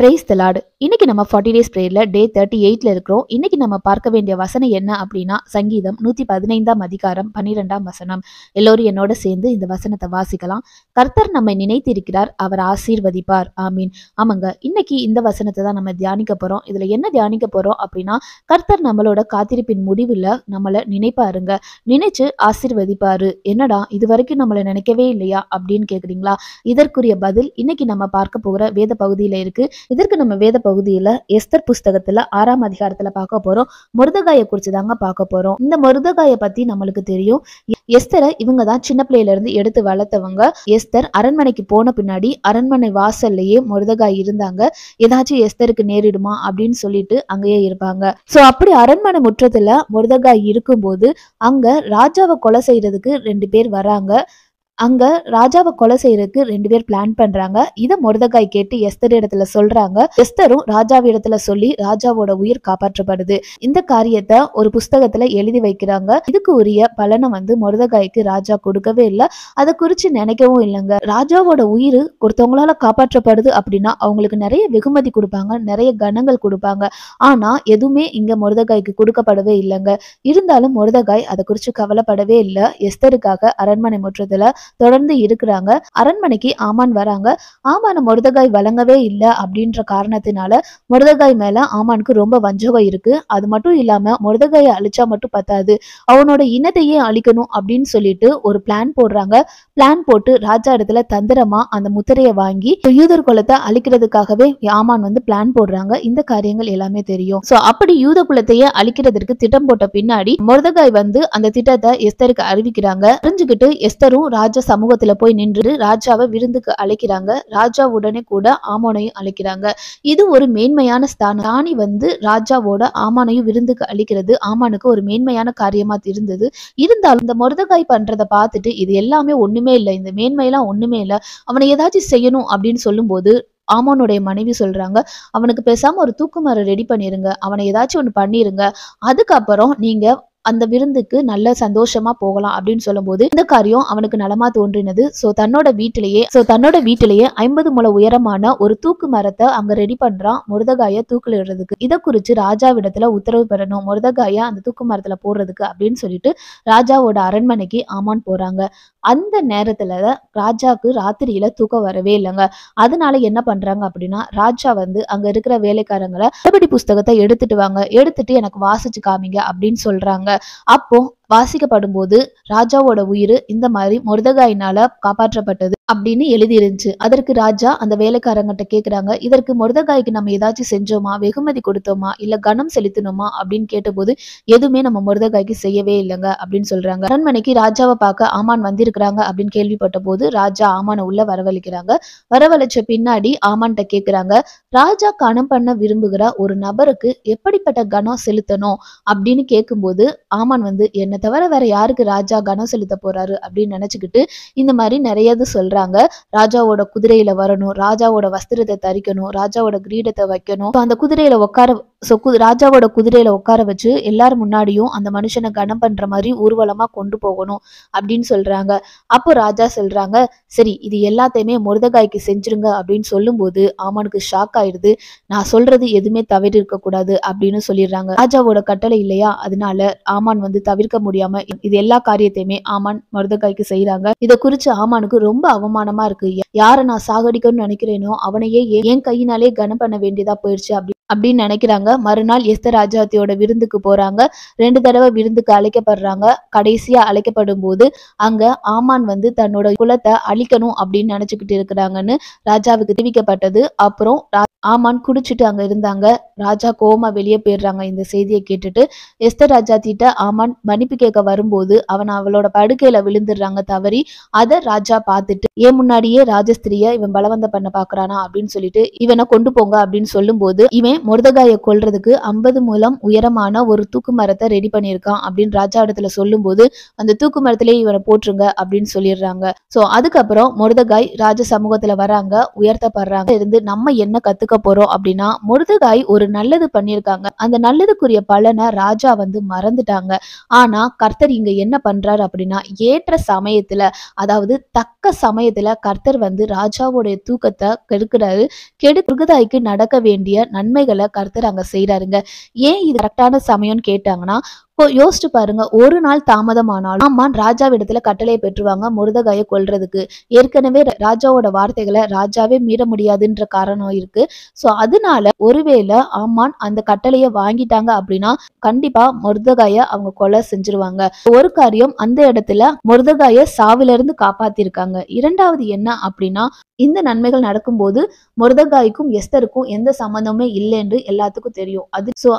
Praise the Lord. இன்னைக்கு நம்ம 40 days பிரேயர்ல டே 38ல இருக்கிறோம். இன்னைக்கு நம்ம பார்க்க வேண்டிய வசனம் என்ன அப்படின்னா சங்கீதம் 115ஆம் அதிகாரம் 12ஆம் வசனம். எல்லோரும் என்னோட சேர்ந்து இந்த வசனத்தை வாசிக்கலாம். கர்த்தர் நம்மை நினைத்திருக்கிறார், அவர் ஆசீர்வதிப்பார். ஆமீன். ஆமாங்க, இன்னைக்கு இந்த வசனத்தை தான் நம்ம தியானிக்க போறோம். இதுல என்ன தியானிக்க போறோம் அப்படின்னா, கர்த்தர் நம்மளோட காத்திருப்பின் முடிவுல நம்மளை நினைப்பாருங்க, நினைச்சு ஆசீர்வதிப்பாரு. என்னடா இது வரைக்கும் நம்மளை நினைக்கவே இல்லையா அப்படின்னு கேக்குறீங்களா? இதற்குரிய பதில் இன்னைக்கு நம்ம பார்க்க போகிற வேத பகுதியில இருக்கு. இதற்கு நம்ம வேத பகுதியில எஸ்தர் புஸ்தகத்துல 6ஆம் அதிகாரத்துல பார்க்க போறோம். மொர்தெகாயை குறிச்சு தாங்க பார்க்க போறோம். இந்த மொர்தெகாயை பத்தி நம்மளுக்கு தெரியும். எஸ்தரை இவங்க தான் சின்ன பிள்ளையில இருந்து எடுத்து வளர்த்தவங்க. எஸ்தர் அரண்மனைக்கு போன பின்னாடி அரண்மனை வாசல்லையே மொர்தெகாய் இருந்தாங்க. ஏதாச்சும் எஸ்தருக்கு நேரிடுமா அப்படின்னு சொல்லிட்டு அங்கேயே இருப்பாங்க. சோ அப்படி அரண்மனை முற்றத்துல மொர்தெகாய் இருக்கும்போது அங்க ராஜாவை கொலை செய்யறதுக்கு 2 பேர் வராங்க. அங்க ராஜாவை கொலை செய்யறதுக்கு 2 பேர் பிளான் பண்றாங்க. இத மொர்தெகாய் கேட்டு எஸ்தர் இடத்துல சொல்றாங்க. எஸ்தரும் ராஜாவி இடத்துல சொல்லி ராஜாவோட உயிர் காப்பாற்றப்படுது. இந்த காரியத்தை ஒரு புஸ்தகத்துல எழுதி வைக்கிறாங்க. இதுக்கு உரிய பலனை மொர்தெகாய்க்கு ராஜா கொடுக்கவே இல்லை. அதை குறிச்சு நினைக்கவும் இல்லைங்க. ராஜாவோட உயிர் ஒருத்தவங்களால காப்பாற்றப்படுது அப்படின்னா அவங்களுக்கு நிறைய வெகுமதி கொடுப்பாங்க, நிறைய கனங்கள் கொடுப்பாங்க. ஆனா எதுவுமே இங்க மொர்தெகாய்க்கு கொடுக்கப்படவே இல்லைங்க. இருந்தாலும் மொர்தெகாய் அதை குறிச்சு கவலைப்படவே இல்லை. எஸ்தருக்காக அரண்மனை முற்றத்துல தொடர்ந்து இருக்கிறாங்க. அரண்மனைக்கு ஆமான் வராங்க. ஆமான மொர்தெகாய் வழங்கவே இல்லை அப்படின்ற காரணத்தினால மொர்தெகாய் மேல ஆமானுக்கு ரொம்ப வஞ்சகம் இருக்கு. அது மட்டும் இல்லாம மொர்தெகாயை அழிச்சா மட்டும் பத்தாது, அவனோட இனத்தையே அழிக்கணும் அப்படின்னு சொல்லிட்டு ஒரு பிளான் போடுறாங்க. பிளான் போட்டு ராஜா இடத்துல தந்திரமா அந்த முத்திரையை வாங்கி யூதர் குலத்தை அழிக்கிறதுக்காகவே ஆமான் பிளான் போடுறாங்க. இந்த காரியங்கள் எல்லாமே தெரியும். சோ அப்படி யூத குலத்தையே அழிக்கிறதுக்கு திட்டம் போட்ட பின்னாடி மொர்தெகாய் அந்த திட்டத்தை எஸ்தருக்கு அறிவிக்கிறாங்க. அறிஞ்சுக்கிட்டு எஸ்தரும் ராஜா சமூகத்துல போய் நின்று ராஜாவை விருந்துக்கு அழைக்கிறாங்க. ராஜா உடனே கூட ஆமானையும் அழைக்கிறாங்க. இது ஒரு மேன்மையான ஸ்தானம். ராணி ராஜாவோட ஆமானையும் விருந்துக்கு அழைக்கிறது ஆமானுக்கு ஒரு மேன்மையான காரியமா இருந்தது. இருந்தாலும் இந்த மொர்தெகாய் பண்றதை பார்த்துட்டு இது எல்லாமே ஒண்ணுமே இல்லை, இந்த மேன்மையெல்லாம் ஒண்ணுமே இல்லை, அவனை ஏதாச்சும் செய்யணும் அப்படின்னு சொல்லும் போது ஆமானுடைய மனைவி சொல்றாங்க, அவனுக்கு பேசாம ஒரு தூக்குமரம் ரெடி பண்ணிருங்க, அவனை ஏதாச்சும் ஒண்ணு பண்ணிருங்க, அதுக்கப்புறம் நீங்க அந்த விருந்துக்கு நல்ல சந்தோஷமா போகலாம் அப்படின்னு சொல்லும் போது இந்த காரியம் அவனுக்கு நலமா தோன்றினது. சோ தன்னோட வீட்டிலேயே 50 முழ உயரமான ஒரு தூக்கு மரத்தை அங்க ரெடி பண்றான் மொர்தெகாயை தூக்கில் இடுறதுக்கு. இதை குறிச்சு ராஜாவிடத்துல உத்தரவு பெறணும், மொர்தெகாயை அந்த தூக்கு மரத்துல போடுறதுக்கு அப்படின்னு சொல்லிட்டு ராஜாவோட அரண்மனைக்கு ஆமான் போறாங்க. அந்த நேரத்துல ராஜாக்கு ராத்திரியில தூக்கம் வரவே இல்லைங்க. அதனால என்ன பண்றாங்க அப்படின்னா, ராஜா அங்க இருக்கிற வேலைக்காரங்களை படி புஸ்தகத்தை எடுத்துட்டு வாங்க, எடுத்துட்டு எனக்கு வாசிச்சு காமிங்க அப்படின்னு சொல்றாங்க. அப்போ வாசிக்கப்படும் போது ராஜாவோட உயிர் இந்த மாதிரி மொர்தெகாயினால காப்பாற்றப்பட்டது அப்படின்னு எழுதி இருந்துச்சு. அதற்கு ராஜா அந்த வேலைக்காரங்கிட்ட கேக்குறாங்க, இதற்கு மொர்தெகாய்க்கு நம்ம ஏதாச்சும் செஞ்சோமா, வெகுமதி கொடுத்தோமா, இல்ல கனம் செலுத்தணுமா அப்படின்னு கேட்டபோது எதுவுமே நம்ம மொர்தெகாய்க்கு செய்யவே இல்லைங்க அப்படின்னு சொல்றாங்க. அரண்மனைக்கு ராஜாவை பார்க்க ஆமான் வந்திருக்கிறாங்க அப்படின்னு கேள்விப்பட்ட போது ராஜா ஆமானை உள்ள வரவழைக்கிறாங்க. வரவழைச்ச பின்னாடி ஆமான்கிட்ட கேக்குறாங்க, ராஜா கனம் பண்ண விரும்புகிற ஒரு நபருக்கு எப்படிப்பட்ட கனம் செலுத்தணும் அப்படின்னு கேட்கும்போது ஆமான் என்ன தவிர வேற யாருக்கு ராஜா கனம் செலுத்த போறாரு அப்படின்னு நினைச்சுக்கிட்டு இந்த மாதிரி நிறையது சொல்றாங்க. ராஜாவோட குதிரையில வரணும், ராஜாவோட வஸ்திரத்தை தரிக்கணும், ராஜாவோட கிரீடத்தை வைக்கணும், அந்த குதிரையில ராஜாவோட குதிரையில உட்கார வச்சு எல்லாரும் முன்னாடியும் அந்த மனுஷனை கனம் பண்ற மாதிரி ஊர்வலமா கொண்டு போகணும் அப்படின்னு சொல்றாங்க. அப்போ ராஜா சொல்றாங்க, சரி இது எல்லாத்தையுமே மொர்தெகாய்க்கு செஞ்சிருங்க அப்படின்னு சொல்லும் போது ஆமானுக்கு ஷாக் ஆயிடுது. நான் சொல்றது எதுவுமே தவறு இருக்க கூடாது அப்படின்னு சொல்லிடுறாங்க. ராஜாவோட கட்டளை இல்லையா, அதனால ஆமான் தவிர்க்க முடியாம இது எல்லா காரியத்தையுமே ஆமான் மொர்தெகாய்க்கு செய்யறாங்க. இதை குறிச்சு ஆமானுக்கு ரொம்ப அவமானமா இருக்கு. யாரை நான் சாகடிக்கணும்னு நினைக்கிறேனோ அவனையே என் கையினாலே கனம் பண்ண வேண்டியதா போயிடுச்சு அப்படின்னு நினைக்கிறாங்க. மறுநாள் எஸ்தர் ராஜாத்தியோட விருந்துக்கு போறாங்க. 2 தடவை விருந்துக்கு அழைக்கப்படுறாங்க. கடைசியா அழைக்கப்படும் போது அங்க ஆமான் தன்னோட குலத்தை அழிக்கணும் அப்படின்னு நினைச்சுக்கிட்டு இருக்கிறாங்கன்னு ராஜாவுக்கு தெரிவிக்கப்பட்டது. அப்புறம் ஆமான் குடிச்சிட்டு அங்க இருந்தாங்க. ராஜா கோவமா வெளியே போயிடுறாங்க. இந்த செய்தியை கேட்டுட்டு எஸ்தர் ராஜாத்திட்ட ஆமான் மன்னிப்பு கேட்க வரும்போது அவளோட படுக்கையில விழுந்துடுறாங்க தவறி. அதை ராஜா பார்த்துட்டு ஏன் முன்னாடியே ராஜஸ்திரிய இவன் பலவந்த பண்ண பாக்குறானா அப்படின்னு சொல்லிட்டு இவனை கொண்டு போங்க அப்படின்னு சொல்லும் போது இவன் மொர்தெகாயை கொல்றதுக்கு 50 முழம் உயரமான ஒரு தூக்கு மரத்தை ரெடி பண்ணியிருக்கான் அப்படின்னு ராஜா இடத்துல சொல்லும்போது அந்த தூக்கு மரத்திலே இவனை போட்டுருங்க அப்படின்னு சொல்லிடுறாங்க. சோ அதுக்கப்புறம் மொர்தெகாய் ராஜ சமூகத்துல வராங்க, உயர்த்தப்படுறாங்க. இருந்து நம்ம என்ன கத்துக்க போறோம் அப்படின்னா, மொர்தெகாய் ஒரு நல்லது பண்ணியிருக்காங்க, அந்த நல்லதுக்குரிய பலனை ராஜா மறந்துட்டாங்க. ஆனா கர்த்தர் இங்க என்ன பண்றாரு அப்படின்னா, ஏற்ற சமயத்துல, அதாவது தக்க சமயத்துல கர்த்தர் ராஜாவுடைய தூக்கத்தை கெடுக்கிறாரு. மொர்தெகாய்க்கு நடக்க வேண்டிய நன்மைகளை கர்த்தர் அங்க செய்யறாருங்க. ஏன் இது கரெக்டான சமயம்னு கேட்டாங்கன்னா, யோசிச்சு பாருங்க, ஒரு நாள் தாமதமானாலும் ஆமான் ராஜாவிடத்துல கட்டளையை பெற்றுவாங்க மொர்தெகாயை கொல்றதுக்கு. ஏற்கனவே ராஜாவோட வார்த்தைகளை ராஜாவே மீற முடியாதுன்ற காரணம் இருக்கு. சோ அதனால ஒருவேளை ஆமான் அந்த கட்டளையை வாங்கிட்டாங்க அப்படின்னா கண்டிப்பா மொர்தெகாயை அவங்க கொலை செஞ்சிருவாங்க. ஒரு காரியம், அந்த இடத்துல மொர்தெகாயை சாவில இருந்து காப்பாத்திருக்காங்க. இரண்டாவது என்ன அப்படின்னா, இந்த நன்மைகள் நடக்கும்போது மொர்தெகாய்க்கும் எஸ்தருக்கும் எந்த சம்பந்தமே இல்லைன்னு எல்லாத்துக்கும் தெரியும்.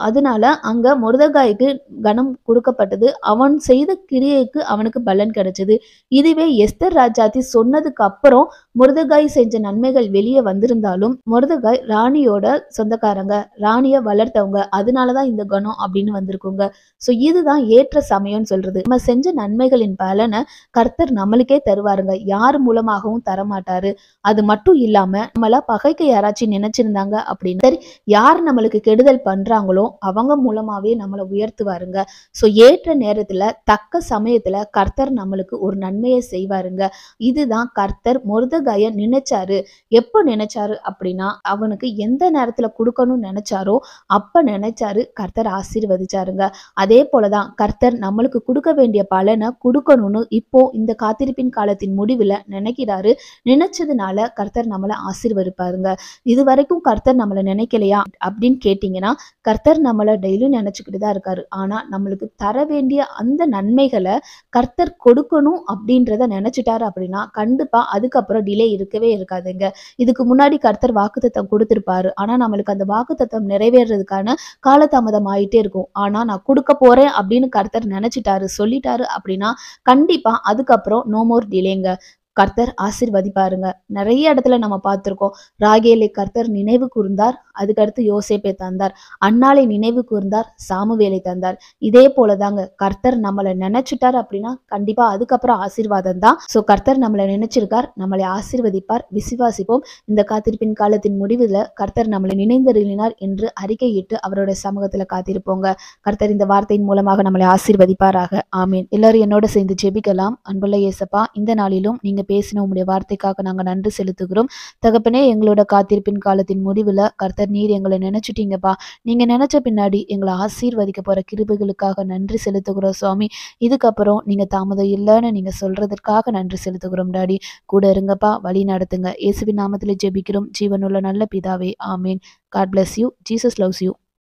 அதனால அங்க மொர்தெகாய்க்கு கனம் கொடுக்கப்பட்டது. அவன் செய்த கிரியைக்கு அவனுக்கு பலன் கிடைச்சது. இதுவே எஸ்தர் ராஜாத்தி சொன்னதுக்கு அப்புறம் மொர்தெகாய் செஞ்ச நன்மைகள் வெளியே வந்திருந்தாலும், மொர்தெகாய் ராணியோட சொந்தக்காரங்க, ராணிய வளர்த்தவங்க, அதனாலதான் இந்த கணம் அப்படின்னு வந்திருக்குங்க. சோ இதுதான் ஏற்ற சமயம் சொல்றது. நம்ம செஞ்ச நன்மைகளின் பலனை கர்த்தர் நம்மளுக்கே தருவாருங்க, யார் மூலமாகவும் தரமாட்டாரு. அது மட்டும் இல்லாம நம்மள பகைக்கு யாராச்சும் நினைச்சிருந்தாங்க அப்படின்னு, சரி யார் நம்மளுக்கு கெடுதல் பண்றாங்களோ அவங்க மூலமாவே நம்மளை உயர்த்துவாருங்க. சோ ஏற்ற நேரத்துல தக்க சமயத்துல கர்த்தர் நம்மளுக்கு ஒரு நன்மையை செய்வாருங்க. இதுதான் கர்த்தர் மொர்தெகாயை நினைச்சாரு. எப்போ நினைச்சாரு அப்படின்னா, அவனுக்கு எந்த நேரத்துல கொடுக்கணும்னு நினைச்சாரோ அப்ப நினைச்சாரு, கர்த்தர் ஆசீர்வதிச்சாருங்க. அதே போலதான் கர்த்தர் நம்மளுக்கு கொடுக்க வேண்டிய பலனை கொடுக்கணும்னு இப்போ இந்த காத்திருப்பின் காலத்தின் முடிவுல நினைக்கிறாரு. நினைச்சதுனால கர்த்தர் நம்மளை ஆசீர்வதிப்பாருங்க. இது வரைக்கும் கர்த்தர் நம்மளை நினைக்கலையா அப்படின்னு கேட்டீங்கன்னா, கர்த்தர் நம்மளை டெய்லியும் நினைச்சுக்கிட்டு தான் இருக்காரு. ஆனா நம்மளுக்கு தர வேண்டிய அந்த நன்மைகளை கர்த்தர் கொடுக்கணும் அப்படின்றத நினைச்சிட்டாரு அப்படின்னா கண்டிப்பா அதுக்கப்புறம் டிலே இருக்கவே இருக்காதுங்க. இதுக்கு முன்னாடி கர்த்தர் வாக்குத்தத்தம் கொடுத்திருப்பாரு. ஆனா நம்மளுக்கு அந்த வாக்குத்தத்தம் நிறைவேறதுக்கான காலதாமதம் ஆயிட்டே இருக்கும். ஆனா நான் கொடுக்க போறேன் அப்படின்னு கர்த்தர் நினைச்சிட்டாரு, சொல்லிட்டாரு அப்படின்னா கண்டிப்பா அதுக்கப்புறம் நோ மோர் டிலேங்க. கர்த்தர் ஆசீர்வதிப்பாருங்க. நிறைய இடத்துல நம்ம பார்த்திருக்கோம். ராகேலை கர்த்தர் நினைவு கூர்ந்தார், அதுக்கடுத்து யோசேப்பை தந்தார். அன்னாளை நினைவு கூர்ந்தார், சாமுவேலை தந்தார். இதே போலதாங்க கர்த்தர் நம்மளை நினைச்சிட்டார் அப்படின்னா கண்டிப்பா அதுக்கப்புறம் ஆசீர்வாதம் தான். சோ கர்த்தர் நம்மளை நினைச்சிருக்கார், நம்மளை ஆசீர்வதிப்பார். விசுவாசிப்போம். இந்த காத்திருப்பின் காலத்தின் முடிவுல கர்த்தர் நம்மளை நினைந்தருளினார் என்று அறிக்கையிட்டு அவருடைய சமூகத்துல காத்திருப்போங்க. கர்த்தர் இந்த வார்த்தையின் மூலமாக நம்மளை ஆசீர்வதிப்பாராக. ஆமீன். எல்லாரும் என்னோட சேர்ந்து ஜெபிக்கலாம். அன்புள்ள இயேசப்பா, இந்த நாளிலும் நீங்க பேசின உங்களுடைய வார்த்தைக்காக நாங்க நன்றி செலுத்துகிறோம். தகப்பனே, எங்களோட காத்திருப்பின் காலத்தின் முடிவுல கர்த்தர் நீர் எங்களை நினைச்சிட்டீங்கப்பா. நீங்க நினைச்ச பின்னாடி எங்களை ஆசீர்வதிக்க போற கிருபைகளுக்காக நன்றி செலுத்துகிறோம் சுவாமி. இதுக்கப்புறம் நீங்க தாமதம் இல்லைன்னு நீங்க சொல்றதற்காக நன்றி செலுத்துகிறோம் டாடி. கூட இருங்கப்பா, வழி நடத்துங்க. இயேசுவின் நாமத்திலே ஜெபிக்கிறோம் ஜீவனுள்ள நல்ல பிதாவே, ஆமீன். God bless you. Jesus loves you.